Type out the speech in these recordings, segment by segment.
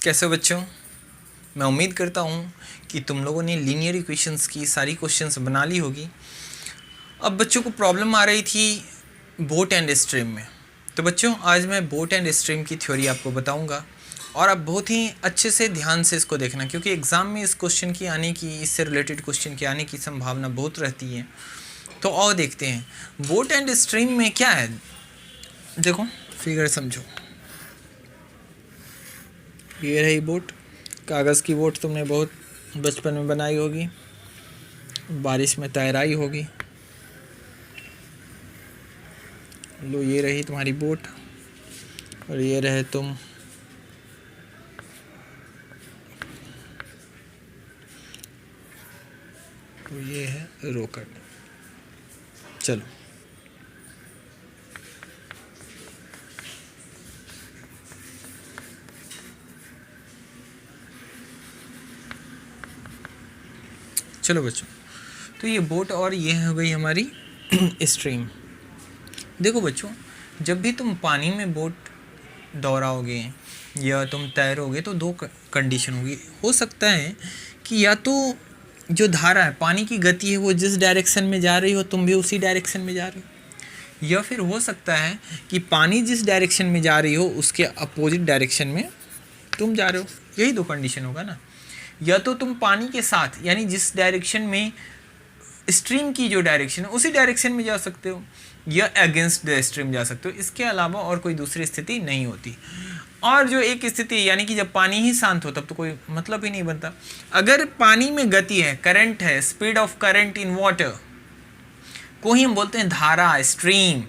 कैसे हो बच्चों? मैं उम्मीद करता हूँ कि तुम लोगों ने लीनियर इक्वेशंस की सारी क्वेश्चंस बना ली होगी। अब बच्चों को प्रॉब्लम आ रही थी बोट एंड स्ट्रीम में। तो बच्चों आज मैं बोट एंड स्ट्रीम की थ्योरी आपको बताऊंगा और आप बहुत ही अच्छे से ध्यान से इसको देखना, क्योंकि एग्ज़ाम में इस क्वेश्चन की आने की, इससे रिलेटेड क्वेश्चन के आने की संभावना बहुत रहती है। तो और देखते हैं बोट एंड स्ट्रीम में क्या है। देखो फिगर समझो, ये रही बोट, कागज़ की बोट तुमने बहुत बचपन में बनाई होगी, बारिश में तैराई होगी। लो ये रही तुम्हारी बोट और ये रहे तुम। तो ये है रोकट। चलो चलो बच्चों, तो ये बोट और ये हो गई हमारी स्ट्रीम। देखो बच्चों, जब भी तुम पानी में बोट दौड़ाओगे या तुम तैरोगे तो दो कंडीशन होगी। हो सकता है कि या तो जो धारा है, पानी की गति है, वो जिस डायरेक्शन में जा रही हो तुम भी उसी डायरेक्शन में जा रहे हो, या फिर हो सकता है कि पानी जिस डायरेक्शन में जा रही हो उसके अपोजिट डायरेक्शन में तुम जा रहे हो। यही दो कंडीशन होगा ना। या तो तुम पानी के साथ, यानी जिस डायरेक्शन में स्ट्रीम की जो डायरेक्शन है उसी डायरेक्शन में जा सकते हो, या अगेंस्ट द स्ट्रीम जा सकते हो। इसके अलावा और कोई दूसरी स्थिति नहीं होती। और जो एक स्थिति, यानी कि जब पानी ही शांत हो तब तो कोई मतलब ही नहीं बनता। अगर पानी में गति है, करंट है, speed of current in water को ही हम बोलते हैं धारा, स्ट्रीम।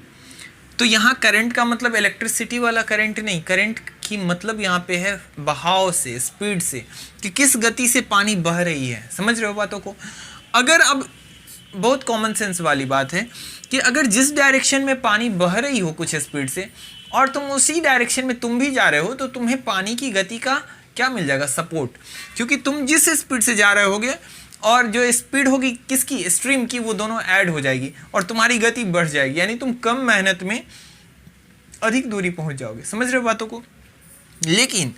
तो यहाँ करंट का मतलब इलेक्ट्रिसिटी वाला करंट नहीं, करंट की मतलब यहाँ पे है बहाव से, स्पीड से, कि किस गति से पानी बह रही है। समझ रहे हो बातों को? अगर अब बहुत कॉमन सेंस वाली बात है कि अगर जिस डायरेक्शन में पानी बह रही हो कुछ स्पीड से और तुम उसी डायरेक्शन में तुम भी जा रहे हो, तो तुम्हें पानी की गति का क्या मिल जाएगा? सपोर्ट। क्योंकि तुम जिस स्पीड से जा रहे होगे और जो स्पीड होगी किसकी? स्ट्रीम की, वो दोनों ऐड हो जाएगी और तुम्हारी गति बढ़ जाएगी, यानी तुम कम मेहनत में अधिक दूरी पहुंच जाओगे। समझ रहे हो बातों को? लेकिन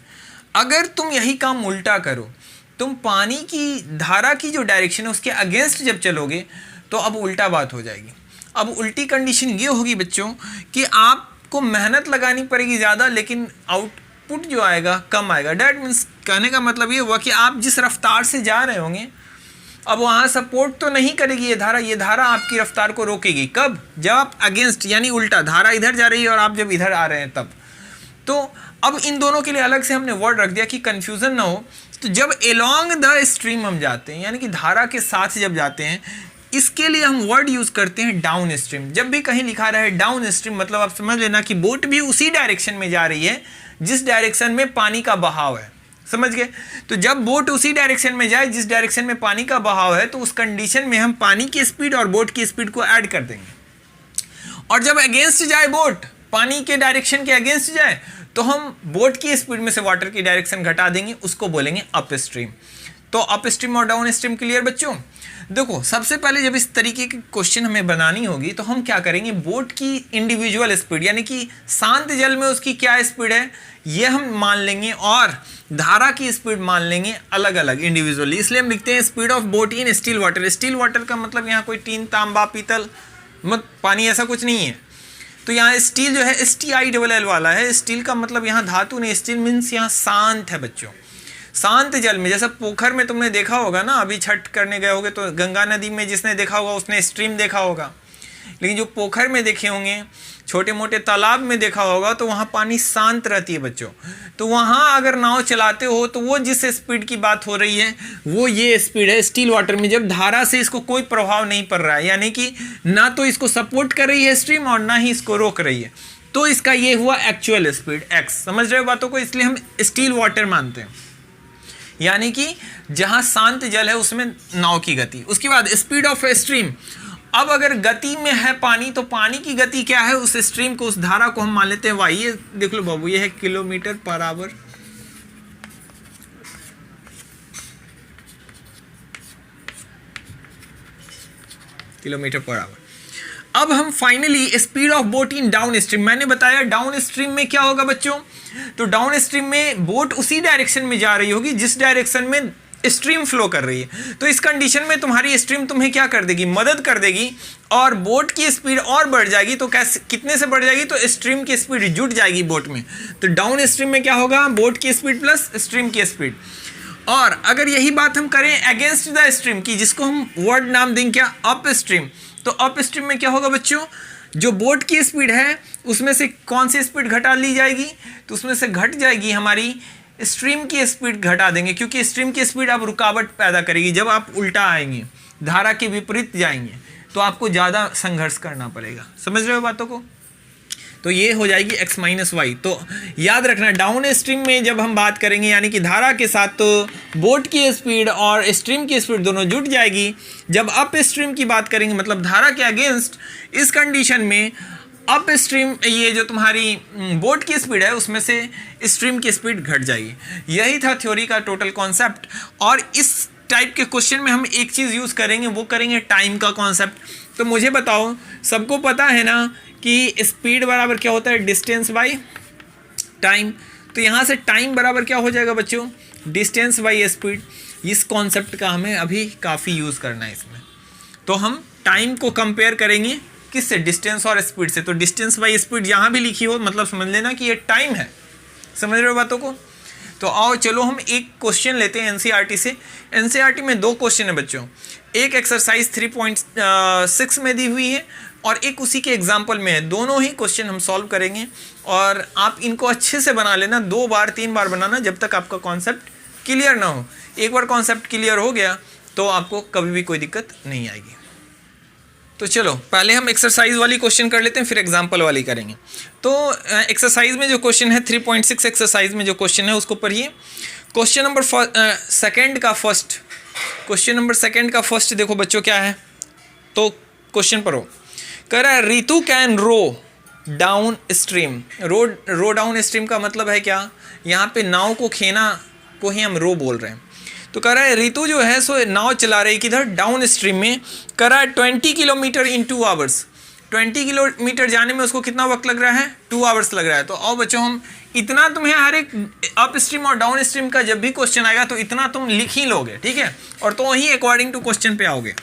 अगर तुम यही काम उल्टा करो, तुम पानी की धारा की जो डायरेक्शन है उसके अगेंस्ट जब चलोगे तो अब उल्टा बात हो जाएगी। अब उल्टी कंडीशन ये होगी बच्चों कि आपको मेहनत लगानी पड़ेगी ज़्यादा, लेकिन आउटपुट जो आएगा कम आएगा। डैट मीन्स, कहने का मतलब ये हुआ कि आप जिस रफ्तार से जा रहे होंगे अब वहाँ सपोर्ट तो नहीं करेगी ये धारा आपकी रफ्तार को रोकेगी। कब? जब आप अगेंस्ट, यानी उल्टा, धारा इधर जा रही है और आप जब इधर आ रहे हैं तब। तो अब इन दोनों के लिए अलग से हमने वर्ड रख दिया कि कंफ्यूजन ना हो। तो जब एलोंग द स्ट्रीम हम जाते हैं, यानी कि धारा के साथ जब जाते हैं, इसके लिए हम वर्ड यूज करते हैं डाउन स्ट्रीम। जब भी कहीं लिखा रहे डाउन स्ट्रीम, मतलब आप समझ लेना कि बोट भी उसी डायरेक्शन में जा रही है जिस डायरेक्शन में पानी का बहाव है। समझ गए? तो जब बोट उसी डायरेक्शन में जाए जिस डायरेक्शन में पानी का बहाव है, तो उस कंडीशन में हम पानी की स्पीड और बोट की स्पीड को ऐड कर देंगे। और जब अगेंस्ट जाए बोट, पानी के डायरेक्शन के अगेंस्ट जाए, तो हम बोट की स्पीड में से वाटर की डायरेक्शन घटा देंगे, उसको बोलेंगे अप स्ट्रीम। तो अप स्ट्रीम और डाउन स्ट्रीम क्लियर बच्चों? देखो, सबसे पहले जब इस तरीके की क्वेश्चन हमें बनानी होगी तो हम क्या करेंगे, बोट की इंडिविजुअल स्पीड, यानी कि शांत जल में उसकी क्या स्पीड है ये हम मान लेंगे, और धारा की स्पीड मान लेंगे अलग अलग इंडिविजुअली। इसलिए हम लिखते हैं speed of boat in still water. Still water का मतलब यहाँ कोई टीन, तांबा, पीतल, पानी, ऐसा कुछ नहीं है। तो यहाँ स्टील जो है STILL वाला है। स्टील का मतलब यहाँ धातु नहीं, स्टील मीन्स यहाँ शांत है बच्चों। शांत जल में, जैसा पोखर में तुमने देखा होगा ना, अभी छठ करने गए होगे तो गंगा नदी में जिसने देखा होगा उसने स्ट्रीम देखा होगा, लेकिन जो पोखर में देखे होंगे, छोटे मोटे तालाब में देखा होगा, तो वहाँ पानी शांत रहती है बच्चों। तो वहाँ अगर नाव चलाते हो तो वो जिस स्पीड की बात हो रही है वो ये स्पीड है स्टील वाटर में, जब धारा से इसको कोई प्रभाव नहीं पड़ रहा है, यानी कि ना तो इसको सपोर्ट कर रही है स्ट्रीम और ना ही इसको रोक रही है, तो इसका ये हुआ एक्चुअल स्पीड x। समझ रहे हो बातों को? इसलिए हम स्टील वाटर मानते हैं, यानी कि जहाँ शांत जल है उसमें नाव की गति। उसके बाद स्पीड ऑफ स्ट्रीम। अब अगर गति में है पानी, तो पानी की गति क्या है? उस स्ट्रीम को, उस धारा को हम मान लेते हैं y। ये देख लो बाबू, ये है kilometre per our. Kilometre per our. अब हम finally speed of boat in down stream. मैंने बताया डाउन स्ट्रीम में क्या होगा बच्चों, तो डाउन स्ट्रीम में बोट उसी डायरेक्शन में जा रही होगी जिस डायरेक्शन में स्ट्रीम फ्लो कर रही है। तो इस कंडीशन में तुम्हारी स्ट्रीम तुम्हें क्या कर देगी, मदद कर देगी, और बोट की स्पीड और बढ़ जाएगी। तो कैसे, कितने से बढ़ जाएगी, तो स्ट्रीम की स्पीड जुट जाएगी बोट में। तो डाउन स्ट्रीम में क्या होगा, बोट की स्पीड प्लस स्ट्रीम की स्पीड। और अगर यही बात हम करें अगेंस्ट द स्ट्रीम की, जिसको हम वर्ड नाम देंगे क्या, अप स्ट्रीम, तो अप स्ट्रीम में क्या होगा बच्चों, जो बोट की स्पीड है उसमें से कौन सी स्पीड घटा ली जाएगी, तो उसमें से घट जाएगी हमारी स्ट्रीम की स्पीड, घटा देंगे, क्योंकि स्ट्रीम की स्पीड अब रुकावट पैदा करेगी। जब आप उल्टा आएंगे, धारा के विपरीत जाएंगे, तो आपको ज़्यादा संघर्ष करना पड़ेगा। समझ रहे हो बातों को। तो ये हो जाएगी x माइनस वाई। तो याद रखना डाउन स्ट्रीम में जब हम बात करेंगे यानी कि धारा के साथ, तो बोट की स्पीड और स्ट्रीम की स्पीड दोनों जुट जाएगी। जब अप स्ट्रीम की बात करेंगे मतलब धारा के अगेंस्ट, इस कंडीशन में अप स्ट्रीम, ये जो तुम्हारी बोट की स्पीड है उसमें से स्ट्रीम की स्पीड घट जाएगी। यही था थ्योरी का टोटल कॉन्सेप्ट। और इस टाइप के क्वेश्चन में हम एक चीज़ यूज़ करेंगे, वो करेंगे टाइम का कॉन्सेप्ट। तो मुझे बताओ, सबको पता है ना कि स्पीड बराबर क्या होता है, डिस्टेंस बाई टाइम। तो यहाँ से टाइम बराबर क्या हो जाएगा बच्चों, डिस्टेंस बाई स्पीड। इस कॉन्सेप्ट का हमें अभी काफ़ी यूज़ करना है इसमें। तो हम टाइम को कंपेयर करेंगे किससे, डिस्टेंस और स्पीड से। तो डिस्टेंस बाई स्पीड यहाँ भी लिखी हो, मतलब समझ लेना कि ये टाइम है। समझ रहे हो बातों को। तो आओ चलो हम एक क्वेश्चन लेते हैं एनसीईआरटी से। एनसीईआरटी में 2 क्वेश्चन है बच्चों, एक एक्सरसाइज 3.6 में दी हुई है और एक उसी के एग्जाम्पल में है। दोनों ही क्वेश्चन हम सॉल्व करेंगे और आप इनको अच्छे से बना लेना, 2 बार 3 बार बनाना, जब तक आपका कॉन्सेप्ट क्लियर ना हो। एक बार कॉन्सेप्ट क्लियर हो गया तो आपको कभी भी कोई दिक्कत नहीं आएगी। तो चलो पहले हम एक्सरसाइज वाली क्वेश्चन कर लेते हैं, फिर एग्जाम्पल वाली करेंगे। तो एक्सरसाइज में जो क्वेश्चन है 3.6 एक्सरसाइज में जो क्वेश्चन है उसको पढ़िए। क्वेश्चन नंबर सेकंड का फर्स्ट देखो बच्चों क्या है। तो क्वेश्चन पढ़ो, कह रहा है Ritu can row downstream. Row downstream का मतलब है क्या, यहाँ पे नाव को खेना को ही हम रो बोल रहे हैं। तो कह रहा है रितु जो है सो नाव चला रही किधर, डाउन स्ट्रीम में। कह रहा है 20 किलोमीटर इन 2 आवर्स। 20 किलोमीटर जाने में उसको कितना वक्त लग रहा है, 2 आवर्स लग रहा है। तो आओ बच्चों हम इतना, तुम्हें हर एक अप स्ट्रीम और डाउन स्ट्रीम का जब भी क्वेश्चन आएगा तो इतना तुम लिख ही लोगे, ठीक है। और तो वही अकॉर्डिंग टू क्वेश्चन पे आओगे।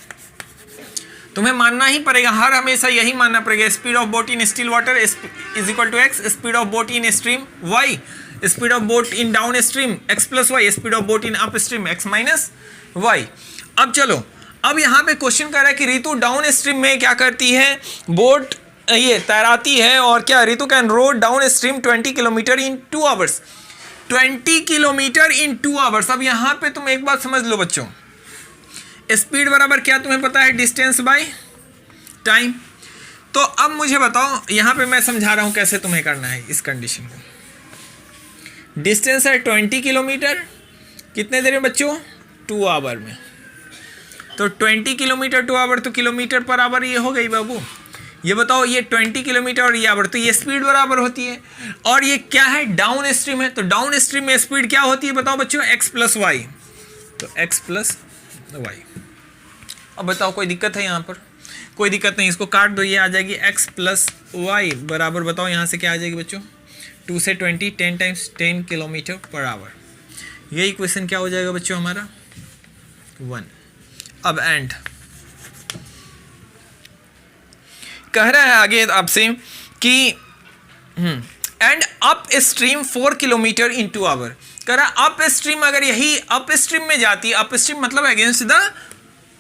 तुम्हें मानना ही पड़ेगा, हर हमेशा यही मानना पड़ेगा, speed of boat in still water is equal to x, speed of boat in stream y, speed of boat in downstream x plus y, speed of boat in upstream x minus y. अब चलो, अब यहाँ पे question कर रहा है कि Ritu down stream में क्या करती है, बोट ये तैराती है, और क्या Ritu can row downstream 20 kilometre in 2 hours. 20 kilometre in 2 hours. अब यहाँ पे तुम एक बात समझ लो बच्चों, स्पीड बराबर क्या तुम्हें पता है, डिस्टेंस बाय टाइम। तो अब मुझे बताओ, यहाँ पे मैं समझा रहा हूँ कैसे तुम्हें करना है इस कंडीशन को। डिस्टेंस है 20 किलोमीटर, कितने देर में बच्चों, 2 आवर में। तो 20 किलोमीटर 2 आवर, तो किलोमीटर पर आवर ये हो गई बाबू। ये बताओ, ये 20 किलोमीटर और ये आवर, तो ये स्पीड बराबर होती है। और ये क्या है, डाउन स्ट्रीम है। तो डाउन स्ट्रीम में स्पीड क्या होती है बताओ बच्चों, एक्स प्लस वाई। तो एक्स प्लस वाई। अब बताओ कोई दिक्कत है यहाँ पर, कोई दिक्कत नहीं, इसको काट दो, ये आ जाएगी x प्लस वाई बराबर, बताओ यहाँ से क्या आ जाएगी बच्चों, 2 से 20, 10 टाइम्स 10 किलोमीटर पर आवर। ये इक्वेशन क्या हो जाएगा बच्चों हमारा, 1। अब एंड कह रहा है आगे आपसे कि and upstream 4 kilometre in 2 hour. कह रहा अप स्ट्रीम, अगर यही अप स्ट्रीम में जाती है, अप स्ट्रीम मतलब अगेंस्ट द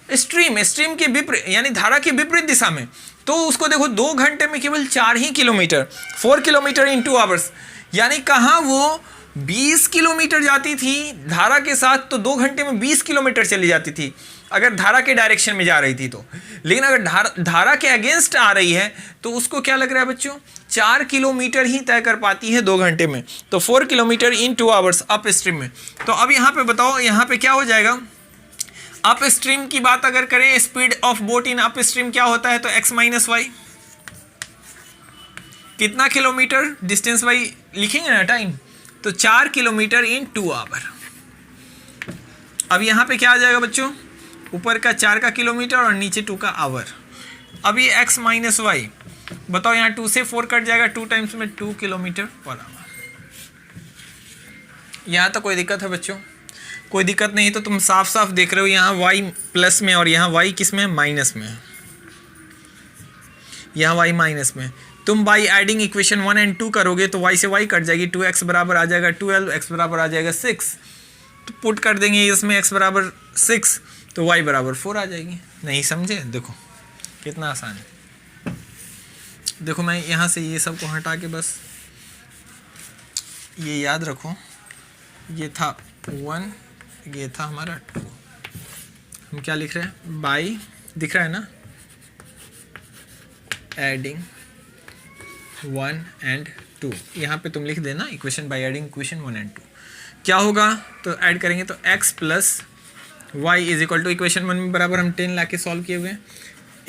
स्ट्रीम, स्ट्रीम के विपरीत यानी धारा के विपरीत दिशा में, तो उसको देखो 2 घंटे में केवल 4 ही किलोमीटर, 4 किलोमीटर इन 2 आवर्स, यानी कहाँ वो 20 किलोमीटर जाती थी धारा के साथ, तो 2 घंटे में 20 किलोमीटर चली जाती थी अगर धारा के डायरेक्शन में जा रही थी तो। लेकिन अगर धारा के अगेंस्ट आ रही है तो उसको क्या लग रहा है बच्चों, 4 किलोमीटर ही तय कर पाती है 2 घंटे में। तो 4 kilometre in 2 hours up stream में। तो अब यहाँ पे बताओ, यहाँ पे क्या हो जाएगा, अप स्ट्रीम की बात अगर करें, speed of boat in up stream क्या होता है, तो x माइनस वाई। कितना किलोमीटर, डिस्टेंस वाई लिखेंगे ना टाइम, तो 4 किलोमीटर इन 2 आवर। अब यहाँ पे क्या आ जाएगा बच्चों, ऊपर का 4 का किलोमीटर और नीचे 2 का आवर। अब ये x माइनस वाई, बताओ यहाँ 2 से 4 कट जाएगा, 2 टाइम्स में 2 किलोमीटर पर आवर। यहाँ तक कोई दिक्कत है बच्चों? कोई दिक्कत नहीं। तो तुम साफ साफ देख रहे हो यहाँ y प्लस में और यहाँ y किस में? माइनस में। यहाँ y माइनस में। तुम बाई एडिंग इक्वेशन 1 एंड 2 करोगे तो y से y कट जाएगी, 2x बराबर आ जाएगा 12, x बराबर आ जाएगा 6। तो पुट कर देंगे इसमें x बराबर 6 तो y बराबर 4 आ जाएगी। नहीं समझे? देखो कितना आसान है। देखो मैं यहाँ से ये सब को हटा के बस ये याद रखो, ये था 1, ये था हमारा 2। हम क्या लिख रहे हैं? बाई, दिख रहा है ना, एडिंग 1 एंड 2। यहाँ पे तुम लिख देना equation by adding equation 1 and 2। क्या होगा? तो ऐड करेंगे तो x plus y is equal to equation 1 में बराबर हम 10 ला के सॉल्व किए हुए हैं।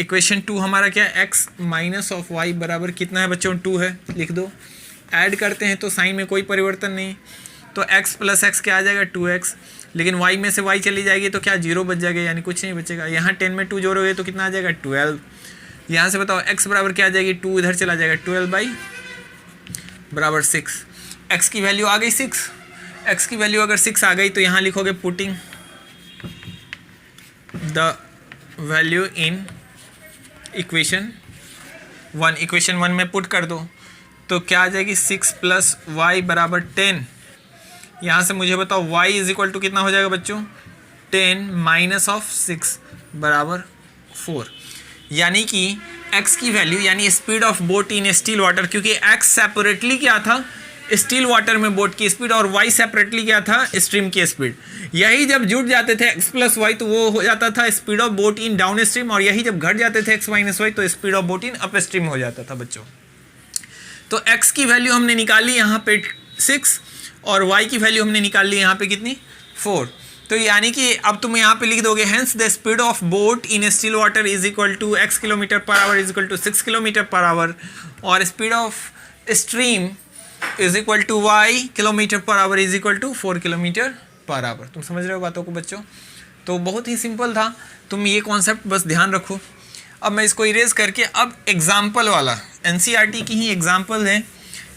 इक्वेशन 2 हमारा क्या है? x माइनस ऑफ वाई बराबर कितना है बच्चों? 2 है, लिख दो। ऐड करते हैं तो साइन में कोई परिवर्तन नहीं, तो x प्लस एक्स क्या आ जाएगा? 2x। लेकिन y में से y चली जाएगी तो क्या 0 बच जाएगा, यानी कुछ नहीं बचेगा। यहाँ 10 में 2 जोड़ोगे तो कितना आ जाएगा? 12। यहाँ से बताओ x बराबर क्या आ जाएगी? 2 इधर चला जाएगा, 12 बाई बराबर 6। x की वैल्यू आ गई 6। x की वैल्यू अगर 6 आ गई तो यहाँ लिखोगे putting the value in equation 1। Equation 1 में पुट कर दो तो क्या आ जाएगी? 6 प्लस वाई बराबर 10। यहाँ से मुझे बताओ y इज इक्वल टू कितना हो जाएगा बच्चों? 10 माइनस ऑफ 6 बराबर 4। यानी कि x की वैल्यू यानी speed of boat in still water, क्योंकि x सेपरेटली क्या था? स्टील वाटर में बोट की स्पीड, और y सेपरेटली क्या था? स्ट्रीम की स्पीड। यही जब जुड़ जाते थे x प्लस वाई तो वो हो जाता था speed of boat in down stream, और यही जब घट जाते थे x माइनस वाई तो speed of boat in up stream हो जाता था बच्चों। तो x की वैल्यू हमने निकाली यहाँ पे 6 और y की वैल्यू हमने निकाल ली यहाँ पे कितनी? 4। तो यानी कि अब तुम यहाँ पे लिख दोगे hence the speed of boat in still water is equal to x kilometre per hour is equal to 6 kilometre per hour, और speed of stream is equal to y kilometre per hour is equal to 4 kilometre per hour. तुम समझ रहे हो बातों को बच्चों? तो बहुत ही सिंपल था, तुम ये कॉन्सेप्ट बस ध्यान रखो। अब मैं इसको इरेज करके अब एग्जाम्पल वाला NCERT की ही एग्जाम्पल है,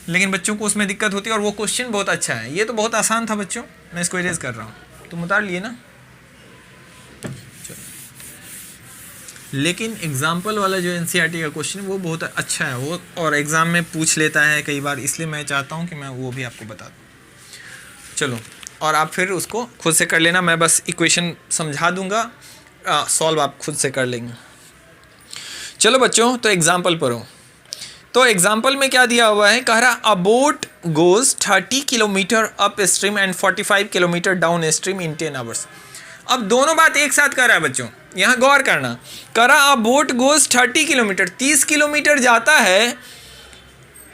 लेकिन बच्चों को उसमें दिक्कत होती है और वो क्वेश्चन बहुत अच्छा है। ये तो बहुत आसान था बच्चों, मैं इसको इरेज कर रहा हूँ, तुम उतार लिए ना। लेकिन एग्जाम्पल वाला जो NCERT का क्वेश्चन है वो बहुत अच्छा है, वो और एग्ज़ाम में पूछ लेता है कई बार, इसलिए मैं चाहता हूँ कि मैं वो भी आपको बता दूँ। चलो, और आप फिर उसको खुद से कर लेना, मैं बस इक्वेशन समझा दूँगा, सॉल्व आप खुद से कर लेंगे। चलो बच्चों, तो एग्जाम्पल पढ़ो। तो एग्जाम्पल में क्या दिया हुआ है? कह रहा अ boat goes 30 kilometre upstream and 45 kilometre down stream in 10 hours. अब दोनों बात एक साथ कर रहा है बच्चों, यहाँ गौर करना। कह रहा अ बोट गोज 30 किलोमीटर, 30 किलोमीटर जाता है,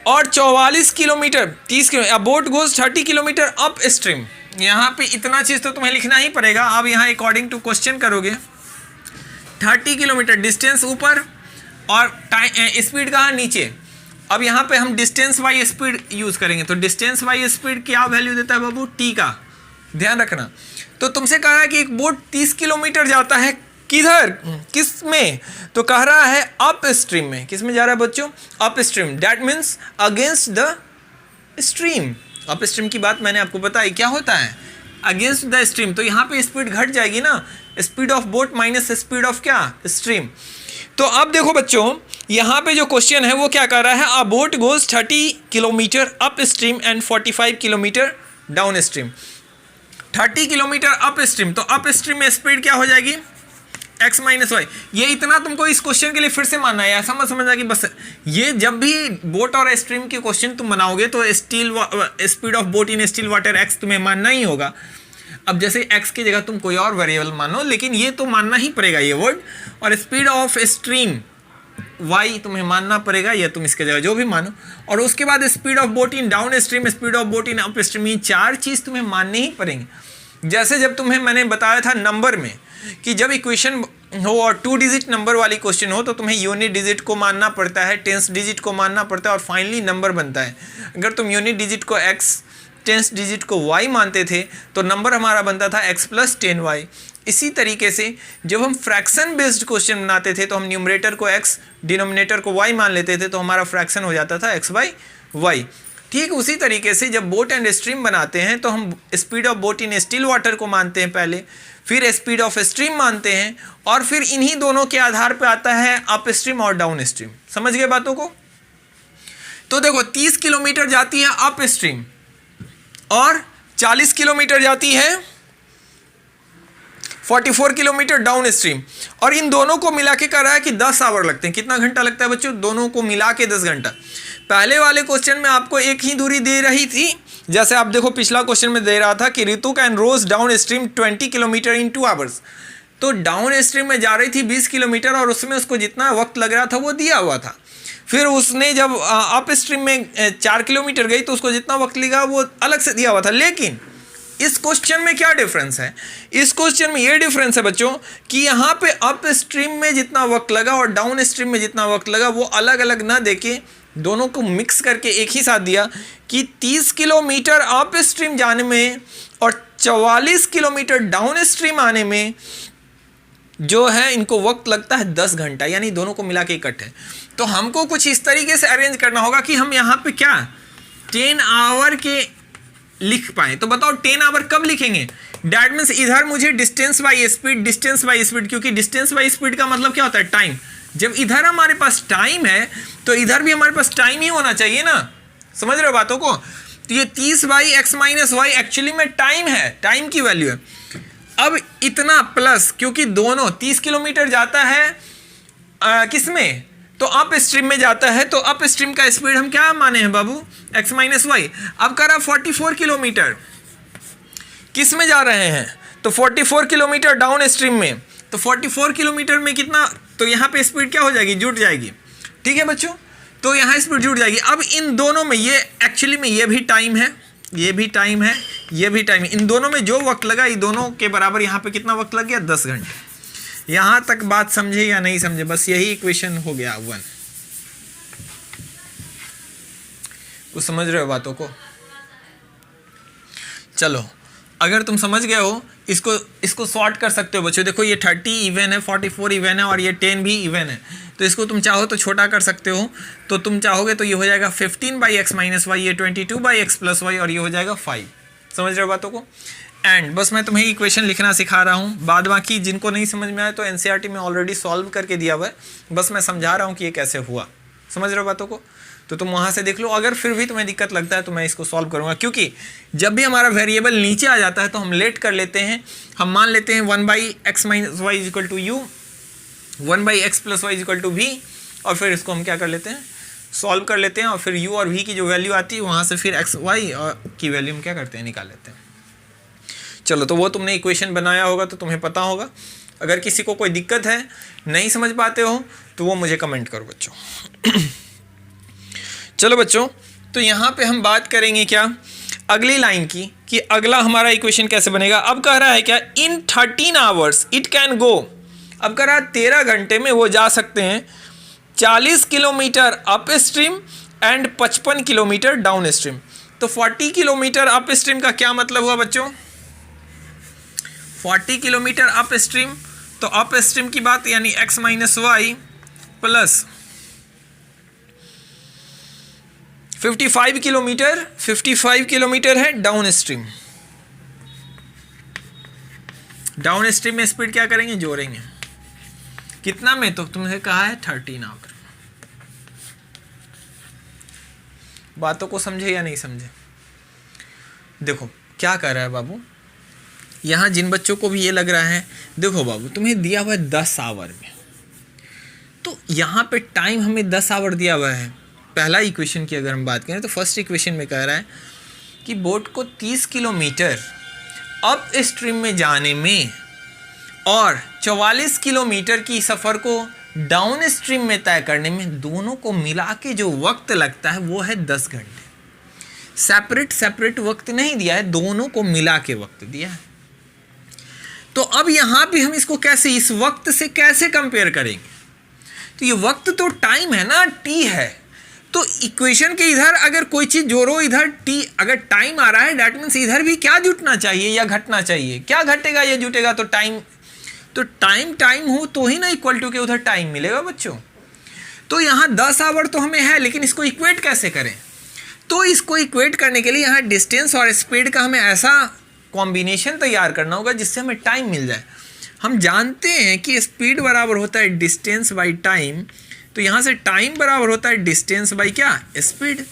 और 44 किलोमीटर 30 किलोमीटर, अ boat goes 30 kilometre up stream. यहाँ पे इतना चीज़ तो तुम्हें लिखना ही पड़ेगा। अब यहाँ अकॉर्डिंग टू क्वेश्चन करोगे, 30 किलोमीटर डिस्टेंस ऊपर और स्पीड कहाँ? नीचे। अब यहाँ पे हम डिस्टेंस बाई स्पीड यूज़ करेंगे, तो डिस्टेंस बाई स्पीड क्या वैल्यू देता है बाबू? टी का, ध्यान रखना। तो तुमसे कह रहा है कि एक बोट 30 किलोमीटर जाता है, किधर? किस में? तो कह रहा है अप स्ट्रीम में। किस में जा रहा है बच्चों? Up stream. That means against the stream. Up stream की बात मैंने आपको बताई, क्या होता है? Against the stream. तो यहाँ पे स्पीड घट जाएगी ना, speed of boat minus speed of क्या? स्ट्रीम। तो अब देखो बच्चों, यहाँ पे जो क्वेश्चन है वो क्या कर रहा है? A boat goes 30 kilometre upstream and 45 kilometre downstream. 30 kilometre upstream, तो अप स्ट्रीम में स्पीड क्या हो जाएगी? x minus y. ये इतना तुमको इस क्वेश्चन के लिए फिर से मानना है, ऐसा मत समझना कि बस ये जब भी बोट और स्ट्रीम के क्वेश्चन तुम बनाओगे तो speed of boat in still water x तुम्हें मानना ही होगा। अब जैसे x की जगह तुम कोई और वेरिएबल मानो, लेकिन ये तो मानना ही पड़ेगा ये वर्ड। और स्पीड ऑफ स्ट्रीम y तुम्हें मानना पड़ेगा, या तुम इसके जगह जो भी मानो। और उसके बाद speed of boat in down stream, speed of boat in up stream, ये चार चीज़ तुम्हें मानने ही पड़ेंगे। जैसे जब तुम्हें मैंने बताया था नंबर में कि जब इक्वेशन हो और 2 डिजिट नंबर वाली क्वेश्चन हो तो तुम्हें यूनिट डिजिट को मानना पड़ता है, टेंस डिजिट को मानना पड़ता है, और फाइनली नंबर बनता है। अगर तुम यूनिट डिजिट को x, टेंस डिजिट को y मानते थे तो नंबर हमारा बनता था x प्लस 10y। इसी तरीके से जब हम फ्रैक्शन बेस्ड क्वेश्चन बनाते थे तो हम न्यूमरेटर को x, डिनोमिनेटर को y मान लेते थे, तो हमारा फ्रैक्शन हो जाता था x बाई y। ठीक उसी तरीके से जब बोट एंड स्ट्रीम बनाते हैं तो हम speed of boat in still water को मानते हैं पहले, फिर स्पीड ऑफ स्ट्रीम मानते हैं, और फिर इन्हीं दोनों के आधार पर आता है अप स्ट्रीम और डाउन स्ट्रीम। समझ गए बातों को? तो देखो 30 किलोमीटर जाती है अप स्ट्रीम और 40 किलोमीटर जाती है 44 किलोमीटर डाउन स्ट्रीम, और इन दोनों को मिला के कर रहा है कि 10 आवर लगते हैं। कितना घंटा लगता है बच्चों? दोनों को मिला के 10 घंटा। पहले वाले क्वेश्चन में आपको एक ही दूरी दे रही थी, जैसे आप देखो पिछला क्वेश्चन में दे रहा था कि Ritu can rows downstream 20 kilometre in 2 hours. तो डाउन स्ट्रीम में जा रही थी 20 किलोमीटर और उसमें उसको जितना वक्त लग रहा था वो दिया हुआ था। फिर उसने जब अप स्ट्रीम में 4 किलोमीटर गई तो उसको जितना वक्त लगा वो अलग से दिया हुआ था। लेकिन इस क्वेश्चन में क्या डिफरेंस है? इस क्वेश्चन में ये डिफरेंस है बच्चों कि यहाँ पे अप स्ट्रीम में जितना वक्त लगा और डाउन स्ट्रीम में जितना वक्त लगा वो अलग अलग ना देके दोनों को मिक्स करके एक ही साथ दिया कि 30 किलोमीटर अप स्ट्रीम जाने में और 44 किलोमीटर डाउन स्ट्रीम आने में जो है इनको वक्त लगता है 10 घंटा, यानी दोनों को मिला के इकट्ठे। तो हमको कुछ इस तरीके से अरेंज करना होगा कि हम यहाँ पे क्या 10 आवर के लिख पाए। तो बताओ 10 आवर कब लिखेंगे? डैट मीन्स इधर मुझे distance by speed, distance by speed, क्योंकि डिस्टेंस बाई स्पीड का मतलब क्या होता है? टाइम। जब इधर हमारे पास टाइम है तो इधर भी हमारे पास टाइम ही होना चाहिए ना। समझ रहे हो बातों को? तो ये 30 by x minus y actually में टाइम है, टाइम की वैल्यू है। अब इतना प्लस, क्योंकि दोनों 30 किलोमीटर जाता है किसमें? तो अप स्ट्रीम में जाता है, तो अप स्ट्रीम का स्पीड हम क्या माने हैं बाबू? X minus y. अब करा 44 किलोमीटर किस में जा रहे हैं? तो 44 किलोमीटर डाउन स्ट्रीम में। तो 44 किलोमीटर में कितना? तो यहाँ पे स्पीड क्या हो जाएगी? जुट जाएगी। ठीक है बच्चों, तो यहाँ स्पीड जुट जाएगी। अब इन दोनों में ये एक्चुअली में ये भी टाइम है, ये भी टाइम है, ये भी टाइम है। इन दोनों में जो वक्त लगा इन दोनों के बराबर यहाँ पे कितना वक्त लग गया? 10 घंटे। यहां तक बात समझे या नहीं समझे? बस यही इक्वेशन हो गया 1। कुछ समझ रहे हो बातों को? चलो, अगर तुम समझ गए हो इसको सॉर्ट कर सकते हो बच्चों। देखो ये 30 इवन है, 44 इवन है और ये 10 भी इवन है। तो इसको तुम चाहो तो छोटा कर सकते हो। तो तुम चाहोगे तो ये हो जाएगा 15 बाई एक्स माइनस वाई, ये 22 बाई एक्स प्लस वाई और ये हो जाएगा 5। समझ रहे हो बातों को? एंड बस मैं तुम्हें इक्वेशन लिखना सिखा रहा हूँ। बाद बाकी जिनको नहीं समझ में आया तो एनसीईआरटी में ऑलरेडी सॉल्व करके दिया हुआ है, बस मैं समझा रहा हूँ कि ये कैसे हुआ। समझ रहे हो बातों को? तो तुम वहाँ से देख लो। अगर फिर भी तुम्हें दिक्कत लगता है तो मैं इसको सॉल्व करूँगा, क्योंकि जब भी हमारा वेरिएबल नीचे आ जाता है तो हम लेट कर लेते हैं। हम मान लेते हैं 1 by x minus y is equal to u, 1 by x plus y is equal to v, और फिर इसको हम क्या कर लेते हैं? सॉल्व कर लेते हैं, और फिर यू और वी की जो वैल्यू आती है वहाँ से फिर एक्स वाई की वैल्यू हम क्या करते हैं? निकाल लेते हैं। चलो, तो वो तुमने इक्वेशन बनाया होगा तो तुम्हें पता होगा। अगर किसी को कोई दिक्कत है, नहीं समझ पाते हो, तो वो मुझे कमेंट करो बच्चों। चलो बच्चों, तो यहाँ पे हम बात करेंगे क्या? अगली लाइन की, कि अगला हमारा इक्वेशन कैसे बनेगा। अब कह रहा है क्या? इन 13 आवर्स इट कैन गो। अब कह रहा है 13 घंटे में वो जा सकते हैं 40 kilometre upstream and 55 kilometre down stream. तो 40 किलोमीटर अप स्ट्रीम का क्या मतलब हुआ बच्चों? 40 किलोमीटर अप स्ट्रीम, तो अप स्ट्रीम की बात यानी x minus y plus 55 kilometre है डाउन स्ट्रीम। डाउन स्ट्रीम में स्पीड क्या करेंगे? जोड़ेंगे। कितना में? तो तुमने कहा है 13 आवर। बातों को समझे या नहीं समझे? देखो क्या कर रहा है बाबू, यहाँ जिन बच्चों को भी ये लग रहा है, देखो बाबू तुम्हें दिया हुआ है 10 आवर में, तो यहाँ पे टाइम हमें 10 आवर दिया हुआ है। पहला इक्वेशन की अगर हम बात करें तो फर्स्ट इक्वेशन में कह रहा है कि बोट को 30 किलोमीटर अप स्ट्रीम में जाने में और 44 किलोमीटर की सफ़र को डाउन स्ट्रीम में तय करने में, दोनों को मिला के जो वक्त लगता है वो है 10 घंटे। सेपरेट वक्त नहीं दिया है, दोनों को मिला के वक्त दिया है। तो अब यहाँ पे हम इसको कैसे, इस वक्त से कैसे कंपेयर करेंगे? तो ये वक्त तो टाइम है ना, टी है। तो इक्वेशन के इधर अगर कोई चीज़ जोड़ो, इधर टी अगर टाइम आ रहा है, डैट मीन्स इधर भी क्या जुटना चाहिए या घटना चाहिए? क्या घटेगा या जुटेगा? तो टाइम। तो टाइम हो तो ही ना इक्वल टू के उधर टाइम मिलेगा बच्चों। तो यहाँ 10 आवर तो हमें है, लेकिन इसको इक्वेट कैसे करें? तो इसको इक्वेट करने के लिए यहाँ डिस्टेंस और स्पीड का हमें ऐसा कॉम्बिनेशन तैयार करना होगा जिससे हमें टाइम मिल जाए। हम जानते हैं कि स्पीड बराबर होता है डिस्टेंस बाई टाइम, तो यहाँ से टाइम बराबर होता है डिस्टेंस बाई क्या, स्पीड।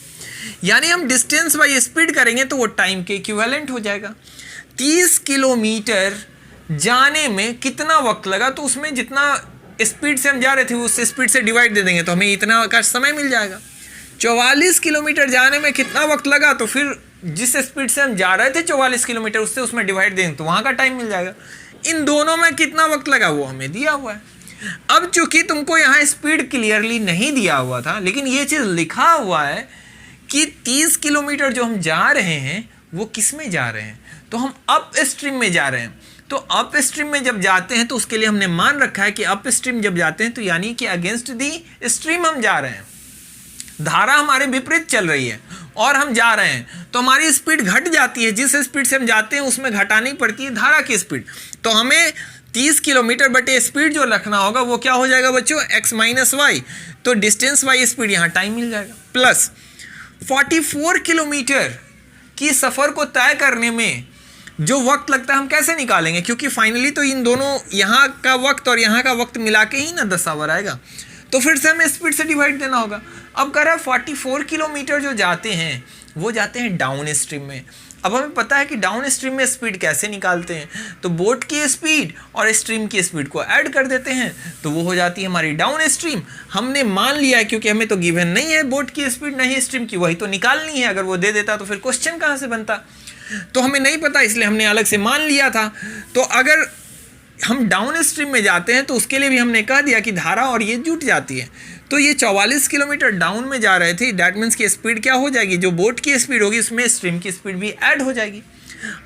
यानी हम डिस्टेंस बाई स्पीड करेंगे तो वो टाइम के इक्विवेलेंट हो जाएगा। 30 किलोमीटर जाने में कितना वक्त लगा, तो उसमें जितना स्पीड से हम जा रहे थे उस स्पीड से डिवाइड दे देंगे तो हमें इतना का समय मिल जाएगा। 44 किलोमीटर जाने में कितना वक्त लगा, तो फिर जिस स्पीड से हम जा रहे थे 44 किलोमीटर उससे उसमें डिवाइड देंगे तो वहाँ का टाइम मिल जाएगा। इन दोनों में कितना वक्त लगा वो हमें दिया हुआ है। अब चूंकि तुमको यहाँ स्पीड क्लियरली नहीं दिया हुआ था, लेकिन ये चीज़ लिखा हुआ है कि 30 किलोमीटर जो हम जा रहे हैं वो किस में जा रहे हैं, तो हम अप स्ट्रीम में जा रहे हैं। तो अप स्ट्रीम में जब जाते हैं तो उसके लिए हमने मान रखा है कि अप स्ट्रीम जब जाते हैं तो यानी कि अगेंस्ट दी स्ट्रीम हम जा रहे हैं, धारा हमारे विपरीत चल रही है और हम जा रहे हैं, तो हमारी स्पीड घट जाती है। जिस स्पीड से हम जाते हैं उसमें घटानी पड़ती है धारा की स्पीड। तो हमें 30 किलोमीटर बटे स्पीड जो रखना होगा वो क्या हो जाएगा बच्चों, x माइनस वाई। तो डिस्टेंस बाई स्पीड यहाँ टाइम मिल जाएगा, प्लस 44 किलोमीटर की सफ़र को तय करने में जो वक्त लगता है हम कैसे निकालेंगे, क्योंकि फाइनली तो इन दोनों यहाँ का वक्त और यहाँ का वक्त मिला के ही ना 10 आवर आएगा, तो फिर से हमें स्पीड से डिवाइड देना होगा। अब कह रहा है 44 किलोमीटर जो जाते हैं वो जाते हैं डाउन स्ट्रीम में। अब हमें पता है कि डाउन स्ट्रीम में स्पीड कैसे निकालते हैं, तो बोट की स्पीड और स्ट्रीम की स्पीड को ऐड कर देते हैं तो वो हो जाती है हमारी डाउन स्ट्रीम। हमने मान लिया है क्योंकि हमें तो गिवन नहीं है बोट की स्पीड नहीं स्ट्रीम की, वही तो निकालनी है। अगर वो दे देता तो फिर क्वेश्चन कहाँ से बनता, तो हमें नहीं पता इसलिए हमने अलग से मान लिया था। तो अगर हम डाउन स्ट्रीम में जाते हैं तो उसके लिए भी हमने कह दिया कि धारा और ये जुट जाती है। तो ये 44 किलोमीटर डाउन में जा रहे थे, डैट मीन्स की स्पीड क्या हो जाएगी, जो बोट की स्पीड होगी उसमें स्ट्रीम की स्पीड भी ऐड हो जाएगी।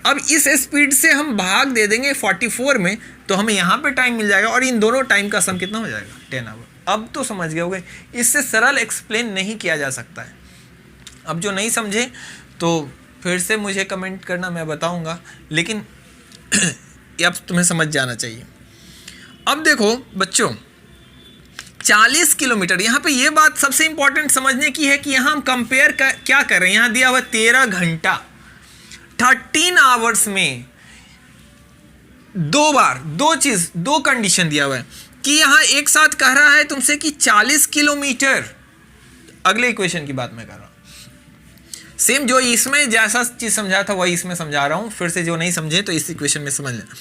अब इस स्पीड से हम भाग दे देंगे 44 में तो हमें यहाँ पे टाइम मिल जाएगा और इन दोनों टाइम का सम कितना हो जाएगा, 10 आवर। अब तो समझ गए होंगे, इससे सरल एक्सप्लेन नहीं किया जा सकता है। अब जो नहीं समझे तो फिर से मुझे कमेंट करना, मैं बताऊँगा, लेकिन अब तुम्हें समझ जाना चाहिए। अब देखो बच्चों 40 किलोमीटर, यहाँ पे ये बात सबसे इंपॉर्टेंट समझने की है कि यहाँ हम कंपेयर क्या कर रहे हैं। यहाँ दिया हुआ 13 घंटा 13 आवर्स में दो कंडीशन दिया हुआ है कि यहाँ एक साथ कह रहा है तुमसे कि 40 किलोमीटर, अगले इक्वेशन की बात मैं कर रहा हूँ, सेम जो इसमें जैसा चीज समझा था वही इसमें समझा रहा हूँ, फिर से जो नहीं समझे तो इस इक्वेशन में समझ लेना।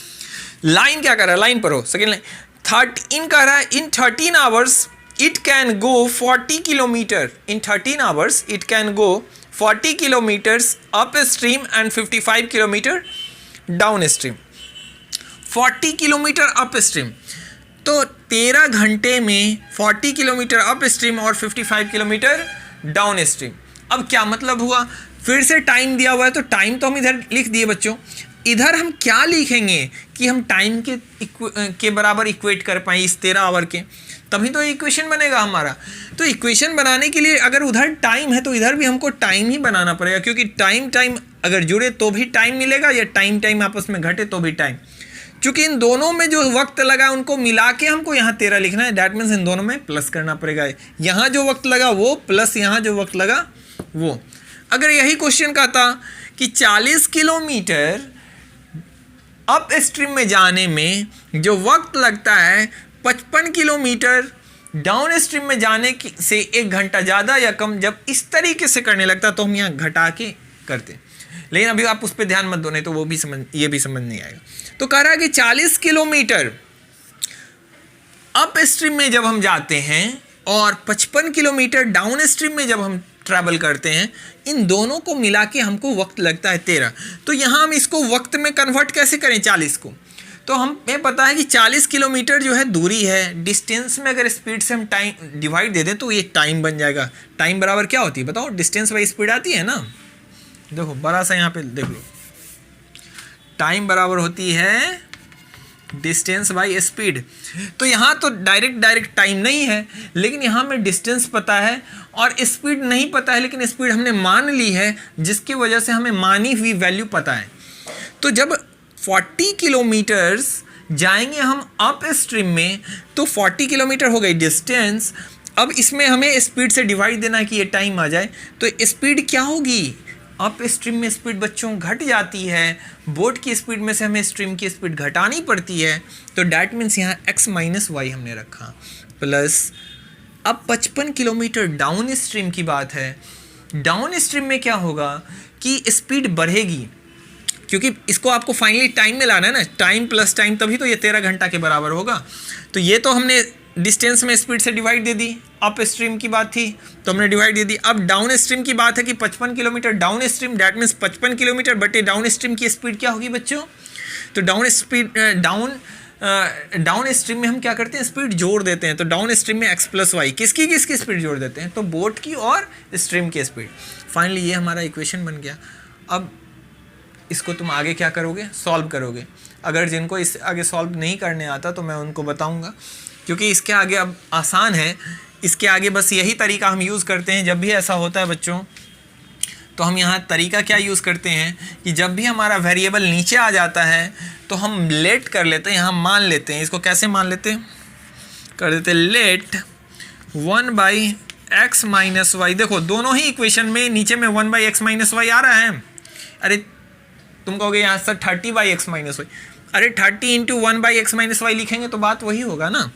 लाइन क्या कर रहा है, लाइन पर हो, सेकेंड लाइन 13 कह रहा है इन 13 hours it can go 40 kilometre, in 13 hours it can go 40 kilometres up stream and 55 kilometre down stream. 40 kilometre upstream, तो 13 घंटे में 40 किलोमीटर अप स्ट्रीम और 55 किलोमीटर डाउन स्ट्रीम। अब क्या मतलब हुआ, फिर से टाइम दिया हुआ है तो टाइम तो हम इधर लिख दिए बच्चों, इधर हम क्या लिखेंगे कि हम टाइम के बराबर इक्वेट कर पाए इस 13 आवर के, तभी तो इक्वेशन बनेगा हमारा। तो इक्वेशन बनाने के लिए अगर उधर टाइम है तो इधर भी हमको टाइम ही बनाना पड़ेगा, क्योंकि टाइम अगर जुड़े तो भी टाइम मिलेगा या टाइम आपस में घटे तो भी टाइम। चूँकि इन दोनों में जो वक्त लगा उनको मिला के हमको यहाँ 13 लिखना है, डैट मीन्स इन दोनों में प्लस करना पड़ेगा। यहाँ जो वक्त लगा वो प्लस यहाँ जो वक्त लगा वो। अगर यही क्वेश्चन कहता कि 40 किलोमीटर अप स्ट्रीम में जाने में जो वक्त लगता है 55 किलोमीटर डाउन स्ट्रीम में जाने से 1 घंटा ज़्यादा या कम, जब इस तरीके से करने लगता तो हम यहाँ घटा के करते, लेकिन अभी आप उस पर ध्यान मत दो, नहीं तो वो भी ये भी समझ नहीं आएगा। तो कह रहा है कि 40 किलोमीटर अप स्ट्रीम में जब हम जाते हैं और 55 किलोमीटर डाउन स्ट्रीम में जब हम ट्रैवल करते हैं, इन दोनों को मिला के हमको वक्त लगता है 13। तो यहाँ हम इसको वक्त में कन्वर्ट कैसे करें 40 को, तो हमें पता है कि 40 किलोमीटर जो है दूरी है, डिस्टेंस में अगर स्पीड से हम टाइम डिवाइड दे दें तो ये टाइम बन जाएगा। टाइम बराबर क्या होती है बताओ, डिस्टेंस बाई स्पीड आती है ना, देखो बड़ा सा यहाँ पे देख लो, टाइम बराबर होती है डिस्टेंस बाई स्पीड। तो यहाँ तो डायरेक्ट टाइम नहीं है, लेकिन यहाँ में डिस्टेंस पता है और स्पीड नहीं पता है, लेकिन स्पीड हमने मान ली है जिसकी वजह से हमें मानी हुई वैल्यू पता है। तो जब 40 किलोमीटर्स जाएंगे हम अप स्ट्रीम में तो 40 किलोमीटर हो गई डिस्टेंस, अब इसमें हमें स्पीड से डिवाइड देना है कि ये टाइम आ जाए, तो स्पीड क्या होगी, अप स्ट्रीम में स्पीड बच्चों घट जाती है, बोट की स्पीड में से हमें स्ट्रीम की स्पीड घटानी पड़ती है, तो डैट मीन्स यहाँ x माइनस वाई हमने रखा, प्लस अब 55 किलोमीटर डाउन स्ट्रीम की बात है। डाउन स्ट्रीम में क्या होगा कि स्पीड बढ़ेगी, क्योंकि इसको आपको फाइनली टाइम में लाना है ना, टाइम प्लस टाइम, तभी तो ये 13 घंटा के बराबर होगा। तो ये तो हमने डिस्टेंस में स्पीड से डिवाइड दे दी, अप स्ट्रीम की बात थी तो हमने डिवाइड दे दी। अब डाउन स्ट्रीम की बात है कि 55 kilometre down stream, that means 55 kilometre बटे डाउन स्ट्रीम की स्पीड क्या होगी बच्चों, तो डाउन स्ट्रीम में हम क्या करते हैं, स्पीड जोड़ देते हैं, तो डाउन स्ट्रीम में x प्लस वाई, किसकी स्पीड जोड़ देते हैं, तो बोट की और स्ट्रीम की स्पीड। फाइनली ये हमारा इक्वेशन बन गया। अब इसको तुम आगे क्या करोगे, सॉल्व करोगे। अगर जिनको इस आगे सॉल्व नहीं करने आता तो मैं उनको बताऊंगा, क्योंकि इसके आगे अब आसान है। इसके आगे बस यही तरीका हम यूज़ करते हैं जब भी ऐसा होता है बच्चों, तो हम यहाँ तरीका क्या यूज़ करते हैं कि जब भी हमारा वेरिएबल नीचे आ जाता है तो हम लेट कर लेते हैं, यहाँ मान लेते हैं। इसको कैसे मान लेते हैं, कर देते हैं लेट 1/x माइनस वाई। देखो दोनों ही इक्वेशन में नीचे में 1/x माइनस वाई आ रहा है। अरे तुम कहोगे यहाँ से 30/x माइनस वाई, अरे 30 इंटू 1/x माइनस वाई लिखेंगे तो बात वही होगा ना।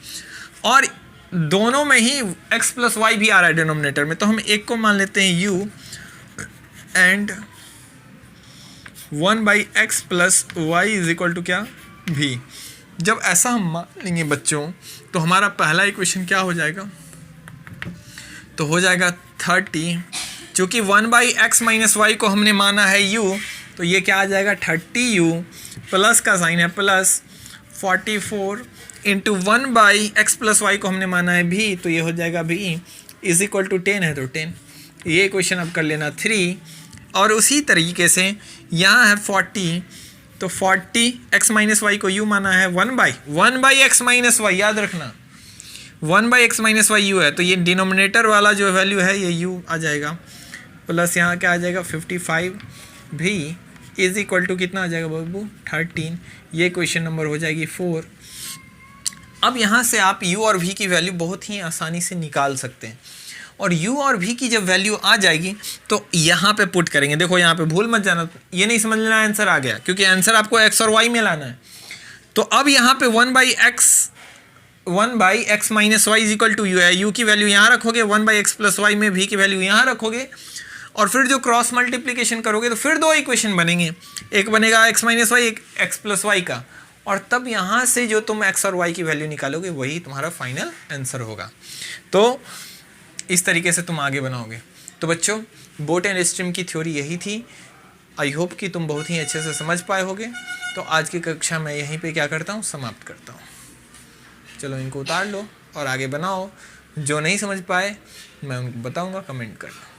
और दोनों में ही x प्लस वाई भी आ रहा है डिनोमिनेटर में, तो हम एक को मान लेते हैं u and 1/x plus y is equal to क्या v। जब ऐसा हम मान लेंगे बच्चों तो हमारा पहला इक्वेशन क्या हो जाएगा, तो हो जाएगा 30, चूँकि 1/x माइनस वाई को हमने माना है u, तो ये क्या आ जाएगा 30u प्लस का साइन है plus 44 into 1/x plus Y को हमने माना है भी, तो ये हो जाएगा भी इज इक्वल टू 10 है, तो 10। ये इक्वेशन अब कर लेना 3। और उसी तरीके से यहाँ है 40, तो 40x माइनस वाई को u माना है 1/x माइनस वाई, याद रखना 1/x माइनस वाई u है, तो ये डिनोमिनेटर वाला जो वैल्यू है ये u आ जाएगा, प्लस यहाँ क्या आ जाएगा 55 भी इज इक्वल टू कितना आ जाएगा बाबू 13। ये क्वेश्चन नंबर हो जाएगी 4। अब यहाँ से आप u और v की वैल्यू बहुत ही आसानी से निकाल सकते हैं, और u और v की जब वैल्यू आ जाएगी तो यहाँ पे पुट करेंगे। देखो यहाँ पे भूल मत जाना, ये नहीं समझ लेना आंसर आ गया, क्योंकि आंसर आपको x और y में लाना है। तो अब यहाँ पे 1/x minus y is equal to u है, u की वैल्यू यहाँ रखोगे, 1/x प्लस वाई में v की वैल्यू यहाँ रखोगे, और फिर जो क्रॉस मल्टीप्लिकेशन करोगे तो फिर दो इक्वेशन बनेंगे, एक बनेगा x माइनस वाई, एक x प्लस वाई का, और तब यहाँ से जो तुम x और y की वैल्यू निकालोगे वही तुम्हारा फाइनल आंसर होगा। तो इस तरीके से तुम आगे बनाओगे। तो बच्चों बोट एंड स्ट्रीम की थ्योरी यही थी। आई होप कि तुम बहुत ही अच्छे से समझ पाए होगे। तो आज की कक्षा मैं यहीं पे क्या करता हूँ, समाप्त करता हूँ। चलो इनको उतार लो और आगे बनाओ। जो नहीं समझ पाए मैं उनको बताऊँगा, कमेंट करना।